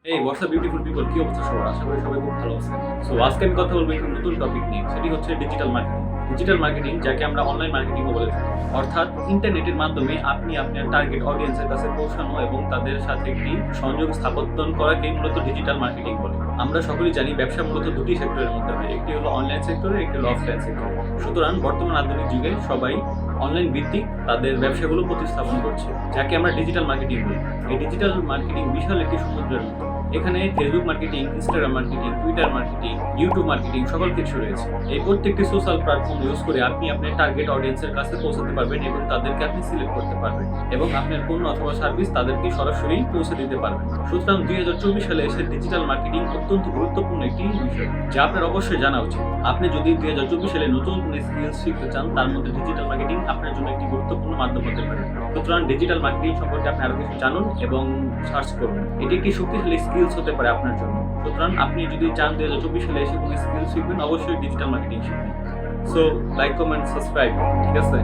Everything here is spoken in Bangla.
এই হোয়াটসঅ্যাপ বিউটিফুল পিপল, কি অবস্থা সবার? আশা করি সবাই খুব ভালো আছেন। সো আজকে আমি কথা বলবো একটি নতুন টপিক নিয়ে, সেটি হচ্ছে ডিজিটাল মার্কেটিং। ডিজিটাল মার্কেটিং, যাকে আমরা অনলাইন মার্কেটিংও বলে থাকি, অর্থাৎ ইন্টারনেটের মাধ্যমে আপনি আপনার টার্গেট অডিয়েন্সের কাছে পৌঁছানো এবং তাদের সাথে একটি সংযোগ স্থাপন করাকে মূলত ডিজিটাল মার্কেটিং বলে। আমরা সকলেই জানি ব্যবসা মূলত দুটি সেক্টরের মধ্যে হয়, একটি হলো অনলাইন সেক্টরে, একটি হলো অফলাইন সেক্টরে। সুতরাং বর্তমান আধুনিক যুগে সবাই অনলাইন ভিত্তিক তাদের ব্যবসাগুলো প্রতিস্থাপন করছে, যাকে আমরা ডিজিটাল মার্কেটিং বলি। এই ডিজিটাল মার্কেটিং বিশাল একটি সমুদ্রের মতো। এখানে Facebook marketing, Instagram marketing, Twitter marketing, YouTube marketing সকল কিছু রয়েছে। এই প্রত্যেকটি সোশ্যাল প্ল্যাটফর্ম ইউজ করে আপনি আপনার টার্গেট অডিয়েন্সের কাছে পৌঁছাতে পারবেন এবং তাদেরকে আপনি সিলেক্ট করতে পারবেন এবং আপনার পণ্য অথবা সার্ভিস তাদেরকে সরাসরি পৌঁছে দিতে পারবেন। সুতরাং 2024 সালে এসে ডিজিটাল মার্কেটিং অত্যন্ত গুরুত্বপূর্ণ একটি বিষয়, যা আপনার অবশ্যই জানা উচিত। আপনি যদি 2024 সালে নতুন কোনো স্কিলস শিখতে চান, তার মধ্যে ডিজিটাল মার্কেটিং আপনার জন্য একটি গুরুত্বপূর্ণ মাধ্যম হতে পারে। সুতরাং ডিজিটাল মার্কেটিং সম্পর্কে আপনি আরো কিছু জানুন এবং সার্চ করুন। এটি একটি শক্তিশালী স্কিলস হতে পারে আপনার জন্য। সুতরাং আপনি যদি চান 2024 সালে এসে কোনো স্কিল শিখবেন, অবশ্যই ডিজিটাল মার্কেটিং শিখবেন। সো লাইক, কমেন্ট, সাবস্ক্রাইব, ঠিক আছে?